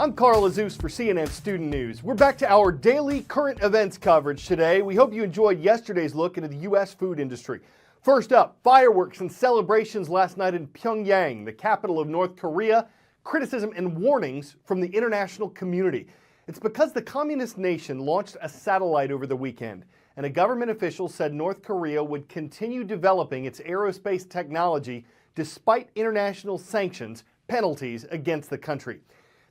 I'm Carl Azus for CNN Student News. We're back to our daily current events coverage today. We hope you enjoyed yesterday's look into the U.S. food industry. First up, fireworks and celebrations last night in Pyongyang, the capital of North Korea, criticism and warnings from the international community. It's because the communist nation launched a satellite over the weekend, and a government official said North Korea would continue developing its aerospace technology despite international sanctions, penalties against the country.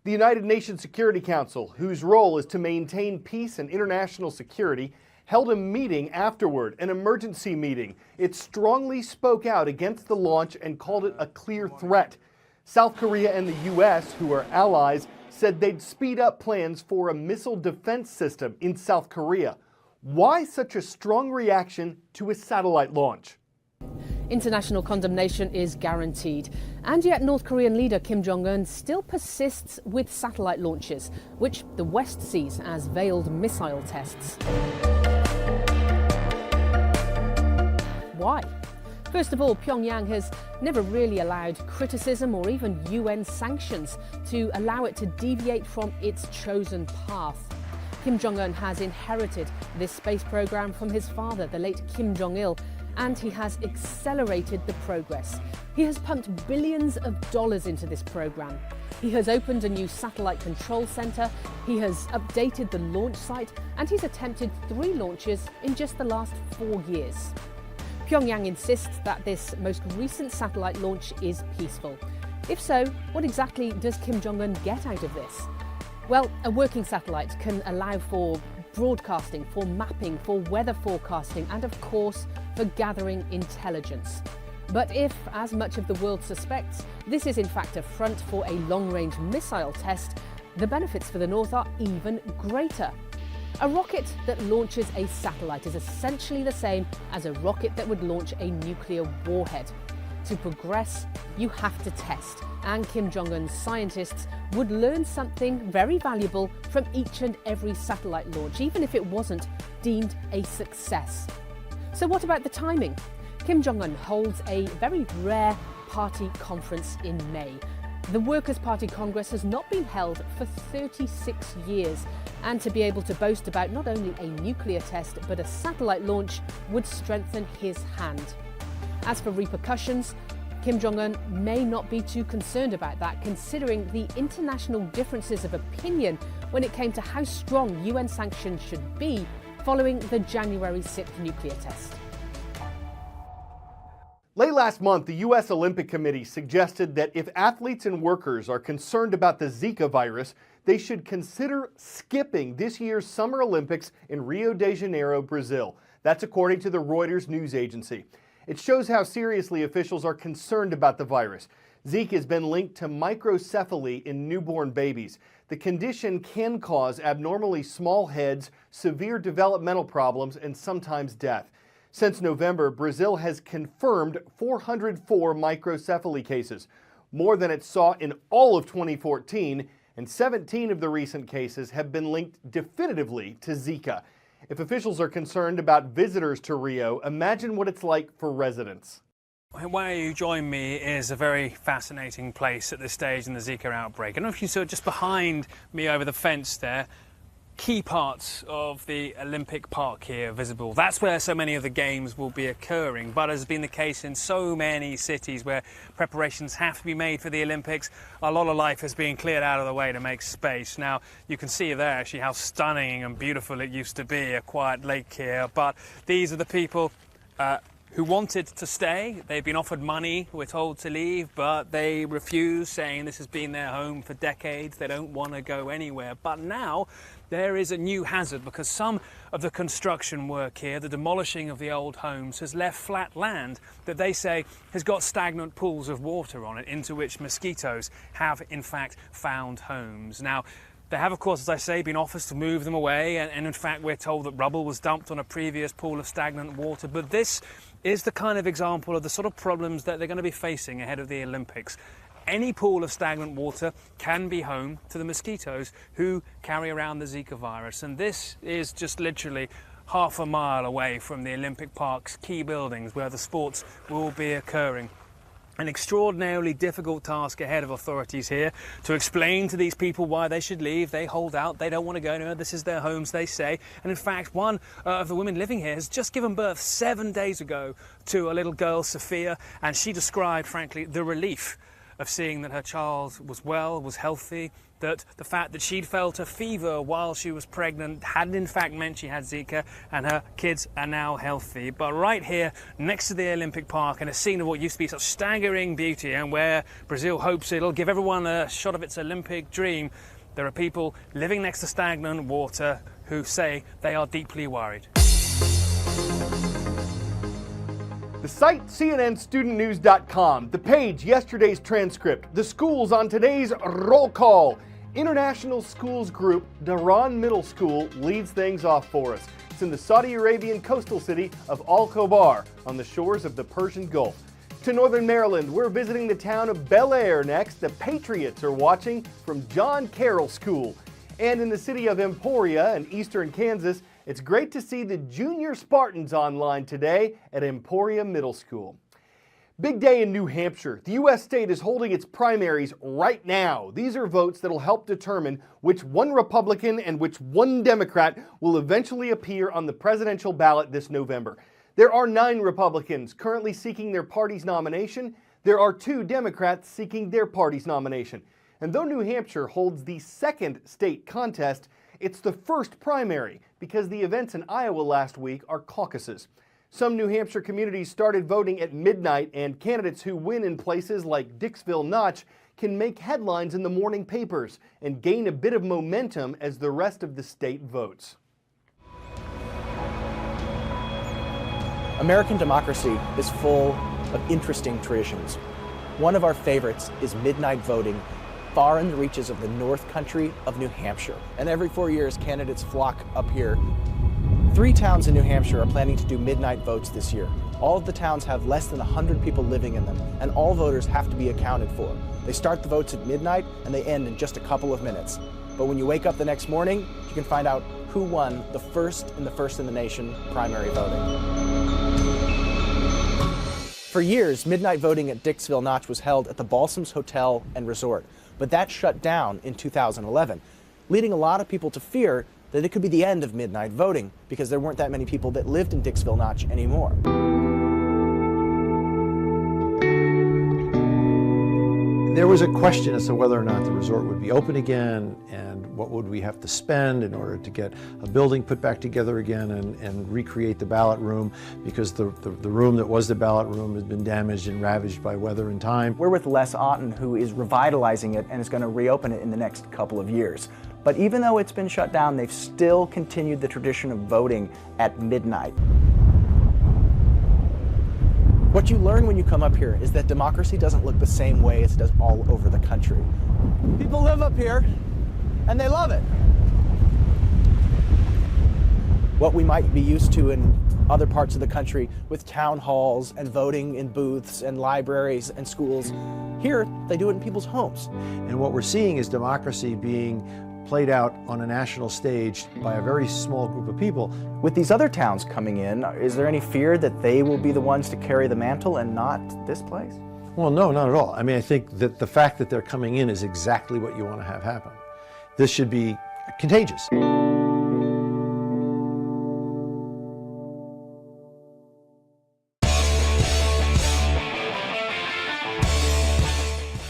The United Nations Security Council, whose role is to maintain peace and international security, held a meeting afterward, an emergency meeting. It strongly spoke out against the launch and called it a clear threat. South Korea and the U.S., who are allies, said they'd speed up plans for a missile defense system in South Korea. Why such a strong reaction to a satellite launch? International condemnation is guaranteed, and yet North Korean leader Kim Jong-un still persists with satellite launches, which the West sees as veiled missile tests. Why? First of all, Pyongyang has never really allowed criticism or even UN sanctions to allow it to deviate from its chosen path. Kim Jong-un has inherited this space program from his father, the late Kim Jong-il, and he has accelerated the progress. He has pumped billions of dollars into this program. He has opened a new satellite control center, he has updated the launch site, and he's attempted 3 launches in just the last 4 years. Pyongyang insists that this most recent satellite launch is peaceful. If so, what exactly does Kim Jong-un get out of this? Well, a working satellite can allow for broadcasting, for mapping, for weather forecasting, and of course, for gathering intelligence. But if, as much of the world suspects, this is in fact a front for a long-range missile test, the benefits for the North are even greater. A rocket that launches a satellite is essentially the same as a rocket that would launch a nuclear warhead. To progress, you have to test, and Kim Jong-un's scientists would learn something very valuable from each and every satellite launch, even if it wasn't deemed a success. So what about the timing? Kim Jong-un holds a very rare party conference in May. The Workers' Party Congress has not been held for 36 years, and to be able to boast about not only a nuclear test but a satellite launch would strengthen his hand. As for repercussions, Kim Jong-un may not be too concerned about that, considering the international differences of opinion when it came to how strong UN sanctions should be following the January 6th nuclear test. Late last month, the U.S. Olympic Committee suggested that if athletes and workers are concerned about the Zika virus, they should consider skipping this year's Summer Olympics in Rio de Janeiro, Brazil. That's according to the Reuters news agency. It shows how seriously officials are concerned about the virus. Zika has been linked to microcephaly in newborn babies. The condition can cause abnormally small heads, severe developmental problems, and sometimes death. Since November, Brazil has confirmed 404 microcephaly cases, more than it saw in all of 2014, and 17 of the recent cases have been linked definitively to Zika. If officials are concerned about visitors to Rio, imagine what it's like for residents. Where you join me is a very fascinating place at this stage in the Zika outbreak. I don't know if you saw just behind me over the fence there, key parts of the Olympic Park here visible. That's where so many of the games will be occurring, but as has been the case in so many cities where preparations have to be made for the Olympics, a lot of life is being cleared out of the way to make space. Now, you can see there actually how stunning and beautiful it used to be, a quiet lake here, but these are the people who wanted to stay. They've been offered money, we're told, to leave, but they refuse, saying this has been their home for decades. They don't want to go anywhere. But now there is a new hazard because some of the construction work here, the demolishing of the old homes, has left flat land that they say has got stagnant pools of water on it into which mosquitoes have in fact found homes. Now, they have, of course, as I say, been offers to move them away, and in fact we're told that rubble was dumped on a previous pool of stagnant water. But this is the kind of example of the sort of problems that they're going to be facing ahead of the Olympics. Any pool of stagnant water can be home to the mosquitoes who carry around the Zika virus, and this is just literally half a mile away from the Olympic Park's key buildings where the sports will be occurring. An extraordinarily difficult task ahead of authorities here to explain to these people why they should leave. They hold out, they don't want to go anywhere, this is their homes, they say. And in fact, one of the women living here has just given birth 7 days ago to a little girl, Sophia, and she described, frankly, the relief of seeing that her child was well, was healthy, that the fact that she'd felt a fever while she was pregnant hadn't in fact meant she had Zika, and her kids are now healthy. But right here next to the Olympic Park, in a scene of what used to be such staggering beauty and where Brazil hopes it'll give everyone a shot of its Olympic dream, there are people living next to stagnant water who say they are deeply worried. The site CNNStudentNews.com, the page yesterday's transcript, the schools on today's roll call. International Schools Group Dhahran Middle School leads things off for us. It's in the Saudi Arabian coastal city of Al Khobar on the shores of the Persian Gulf. To Northern Maryland, we're visiting the town of Bel Air next. The Patriots are watching from John Carroll School. And in the city of Emporia in eastern Kansas, it's great to see the Junior Spartans online today at Emporia Middle School. Big day in New Hampshire. The U.S. state is holding its primaries right now. These are votes that'll help determine which one Republican and which one Democrat will eventually appear on the presidential ballot this November. There are 9 Republicans currently seeking their party's nomination. There are 2 Democrats seeking their party's nomination. And though New Hampshire holds the second state contest, it's the first primary because the events in Iowa last week are caucuses. Some New Hampshire communities started voting at midnight, and candidates who win in places like Dixville Notch can make headlines in the morning papers and gain a bit of momentum as the rest of the state votes. American democracy is full of interesting traditions. One of our favorites is midnight voting far in the reaches of the North Country of New Hampshire. And every 4 years, candidates flock up here. 3 towns in New Hampshire are planning to do midnight votes this year. All of the towns have less than 100 people living in them, and all voters have to be accounted for. They start the votes at midnight, and they end in just a couple of minutes. But when you wake up the next morning, you can find out who won the first in the nation primary voting. For years, midnight voting at Dixville Notch was held at the Balsams Hotel and Resort, but that shut down in 2011, leading a lot of people to fear that it could be the end of midnight voting because there weren't that many people that lived in Dixville Notch anymore. There was a question as to whether or not the resort would be open again and what would we have to spend in order to get a building put back together again and recreate the ballot room, because the room that was the ballot room has been damaged and ravaged by weather and time. We're with Les Otten, who is revitalizing it and is going to reopen it in the next couple of years. But even though it's been shut down, they've still continued the tradition of voting at midnight. What you learn when you come up here is that democracy doesn't look the same way as it does all over the country. People live up here, and they love it. What we might be used to in other parts of the country with town halls and voting in booths and libraries and schools, here they do it in people's homes. And what we're seeing is democracy being played out on a national stage by a very small group of people. With these other towns coming in, is there any fear that they will be the ones to carry the mantle and not this place? Well, no, not at all. I mean, I think that the fact that they're coming in is exactly what you want to have happen. This should be contagious.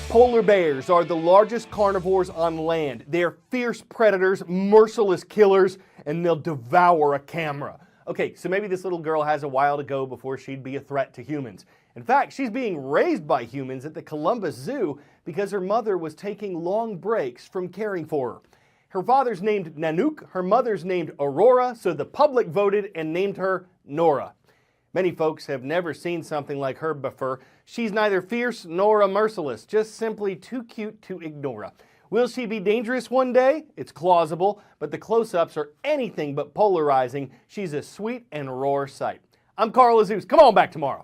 Polar bears are the largest carnivores on land. They are fierce predators, merciless killers, and they'll devour a camera. Okay, so maybe this little girl has a while to go before she'd be a threat to humans. In fact, she's being raised by humans at the Columbus Zoo because her mother was taking long breaks from caring for her. Her father's named Nanook, her mother's named Aurora, so the public voted and named her Nora. Many folks have never seen something like her before. She's neither fierce nor merciless, just simply too cute to ignore. Will she be dangerous one day? It's plausible, but the close-ups are anything but polarizing. She's a sweet and raw sight. I'm Carl Azuz. Come on back tomorrow.